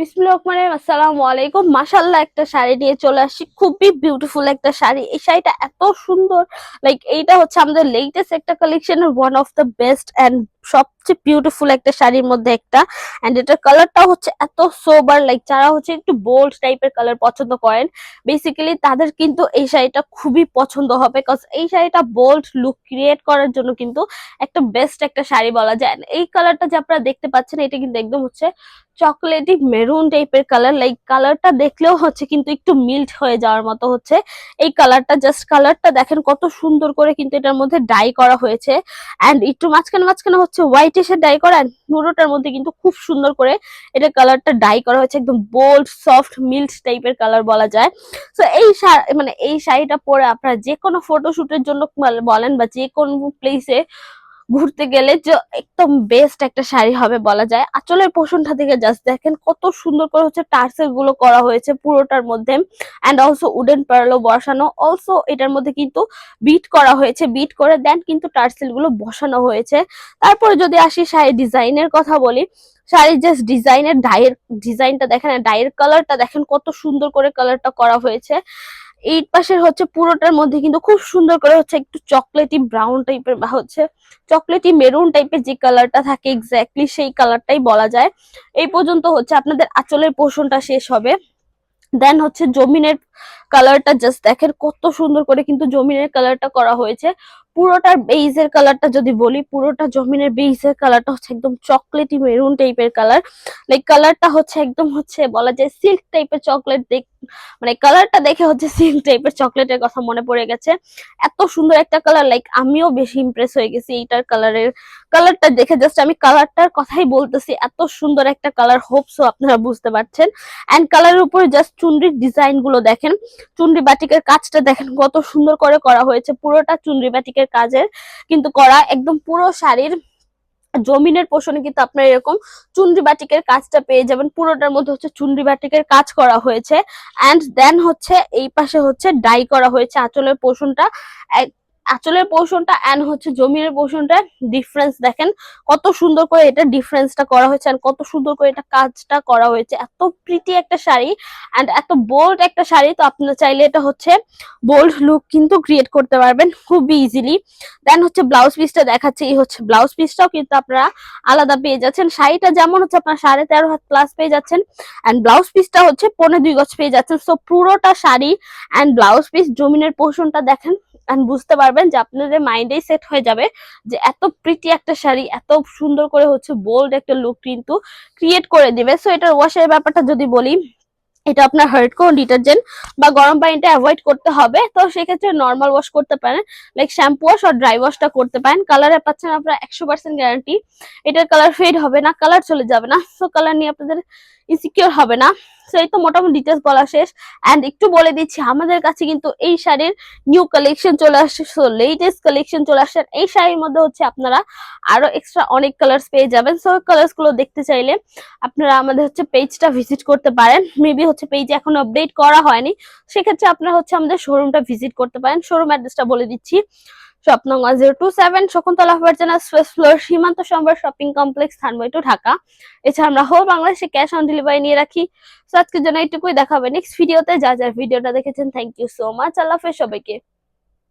বিসমিল্লাহির রহমানির রহিম। আসসালামু আলাইকুম। মাশাআল্লাহ একটা শাড়ি নিয়ে চলে আসছি, খুবই বিউটিফুল একটা শাড়ি। এই শাড়িটা এত সুন্দর, এইটা হচ্ছে আমাদের লেটেস্ট একটা কালেকশনের one of the best and সবচেয়ে বিউটিফুল একটা শাড়ির মধ্যে একটা। এন্ড এটার কালারটা হচ্ছে এত সোবার, যারা হচ্ছে একটু বোল্ড টাইপের কালার পছন্দ করেন বেসিক্যালি তাদের কিন্তু এই শাড়িটা খুবই পছন্দ হবে, কজ এই শাড়িটা বোল্ড লুক ক্রিয়েট করার জন্য কিন্তু একটা বেস্ট একটা শাড়ি বলা যায়। এই কালারটা যে আপনারা দেখতে পাচ্ছেন এটা কিন্তু একদম হচ্ছে চকলেটি মেরুন টাইপের কালার। কালারটা দেখলেও হচ্ছে কিন্তু একটু মিল্ট হয়ে যাওয়ার মতো হচ্ছে এই কালারটা। জাস্ট কালারটা দেখেন কত সুন্দর করে কিন্তু এটার মধ্যে ডাই করা হয়েছে। এন্ড একটু মাঝখানে মাঝখানে হচ্ছে হোয়াইট এসে ডাই করা, পুরোটার মধ্যে কিন্তু খুব সুন্দর করে এটা কালারটা ডাই করা হয়েছে, একদম বোল্ড সফট মিল্ট টাইপের কালার বলা যায়। তো এই শাড়িটা পরে আপনারা যে কোনো ফটোশুটের জন্য বলেন বা যে কোনো প্লেসে ঘুরতে গেলে যে একদম বেস্ট একটা শাড়ি হবে বলা যায়। আঁচলের পোর্শনটা থেকে জাস্ট দেখেন কত সুন্দর করে হচ্ছে টার্সেল গুলো করা হয়েছে পুরোটার মধ্যে। এন্ড অলসো উডেন পার্লও বসানো, অলসো এটার মধ্যে কিন্তু বিট করা হয়েছে, বিট করে দেন কিন্তু টার্সেল গুলো বসানো হয়েছে। তারপরে যদি আসি শাড়ি ডিজাইনের কথা বলি, শাড়ির জাস্ট ডিজাইনের ডাইয়ের ডিজাইনটা দেখেন, ডাইয়ের কালারটা দেখেন কত সুন্দর করে কালারটা করা হয়েছে। এই পাশের হচ্ছে পুরোটার মধ্যে কিন্তু খুব সুন্দর করে হচ্ছে একটু চকলেটি ব্রাউন টাইপের বা হচ্ছে চকলেটি মেরুন টাইপের যে কালারটা থাকে এক্স্যাক্টলি সেই কালারটাই বলা যায়। এই পর্যন্ত হচ্ছে আপনাদের আঁচলের পোর্শনটা শেষ হবে। দেন হচ্ছে জমিনের কালারটা জাস্ট দেখেন কত সুন্দর করে কিন্তু জমিনের কালারটা করা হয়েছে। পুরোটার বেইজের কালারটা যদি বলি, পুরোটা জমিনের বেইজের কালারটা হচ্ছে একদম চকলেটি মেরুন টাইপের কালার। কালারটা হচ্ছে একদম হচ্ছে বলা যায় সিল্ক টাইপের চকলেট। কালারটা দেখে হচ্ছে সিল্ক টাইপের চকলেটের কথা মনে পড়ে গেছে। এত সুন্দর একটা কালার, আমিও বেশি ইমপ্রেস হয়ে গেছি এইটার কালারটা দেখে। জাস্ট আমি কালারটার কথাই বলতেছি, এত সুন্দর একটা কালার। হোপসো আপনারা বুঝতে পারছেন। এন্ড কালারের উপরে জাস্ট চুনরির ডিজাইন গুলো দেখেন, চুনরি বাটিকের কাজটা দেখেন কত সুন্দর করে করা হয়েছে। পুরোটা চুনরি বাটিকের কাজের কিন্তু করা, একদম পুরো শাড়ির জমিনের পোষণে কিন্তু আপনার এরকম চুনরি বাটিকের কাজটা পেয়ে যাবেন। পুরোটার মধ্যে হচ্ছে চুনরি বাটিকের কাজ করা হয়েছে। এন্ড দেন হচ্ছে এই পাশে হচ্ছে ডাই করা হয়েছে আঁচলের পোষণটা। আঁচলের পোর্শনটা এন্ড হচ্ছে জমিনের পোর্শনটা ডিফারেন্স দেখেন কত সুন্দর করে এটা ডিফারেন্সটা করা হয়েছে, এন্ড কত সুন্দর করে এটা কাজটা করা হয়েছে। এত প্রিটি একটা শাড়ি এন্ড এত বোল্ড একটা শাড়ি, তো আপনারা চাইলে এটা হচ্ছে বোল্ড লুক কিন্তু ক্রিয়েট করতে পারবেন খুবই ইজিলি। দেন হচ্ছে ব্লাউজ পিসটা দেখাচ্ছে, এই হচ্ছে ব্লাউজ পিসটাও কিন্তু আপনারা আলাদা পেয়ে যাচ্ছেন। শাড়িটা যেমন হচ্ছে আপনার 13.5 হাত প্লাস পেয়ে যাচ্ছেন, এন্ড ব্লাউজ পিসটা হচ্ছে 2.25 গজ পেয়ে যাচ্ছেন। সো পুরোটা শাড়ি এন্ড ব্লাউজ পিস জমিনের পোর্শনটা দেখেন এন্ড বুঝতে পারবেন যে আপনাদের মাইন্ডেই সেট হয়ে যাবে যে এত প্রিটি একটা শাড়ি এত সুন্দর করে হচ্ছে বোল্ড একটা লুক কিন্তু ক্রিয়েট করে দিবে। সো এটার ওয়াশের ব্যাপারটা যদি বলি, এটা আপনার হার্ড কোন ডিটারজেন্ট বা গরম পানিটা অ্যাভয়েড করতে হবে। তো সেক্ষেত্রে নর্মাল ওয়াশ করতে পারেন, শ্যাম্পু ওয়াশ আর ড্রাই ওয়াশটা করতে পারেন। কালারে পাচ্ছেন আপনারা 100% গ্যারান্টি, এটার কালার ফেড হবে না, কালার চলে যাবে না। সো কালার নিয়ে আপনাদের ইনসিকিউর হবে না। সো এই তো মোটামুটি ডিটেলস বলা শেষ। এন্ড একটু বলে দিচ্ছি, আমাদের কাছে কিন্তু এই শাড়ির নিউ কালেকশন চলে আসছে, সো লেটেস্ট কালেকশন চলে আসছে। এই শাড়ির মধ্যে হচ্ছে আপনারা আরো এক্সট্রা অনেক কালার্স পেয়ে যাবেন। সো কালার্স গুলো দেখতে চাইলে আপনারা আমাদের হচ্ছে পেজটা ভিজিট করতে পারেন। মেবি হচ্ছে পেজে এখন আপডেট করা হয়নি, সেক্ষেত্রে আপনারা হচ্ছে আমাদের শোরুমটা ভিজিট করতে পারেন। শোরুম অ্যাড্রেসটা বলে দিচ্ছি, শপ নং 1027 Shakuntala Farzana first floor, Shimanto Shambhar shopping complex, Dhanmondi two Dhaka. এছাড়া আমরা হোল বাংলাদেশে ক্যাশ অন ডেলিভারি নিয়ে রাখি। তো আজকের জন্য এইটুকুই, দেখা হবে নেক্সট ভিডিওতে। যা যা ভিডিওটা দেখেছেন থ্যাংক ইউ সো মাচ। আল্লাহ হাফেজ সবাইকে।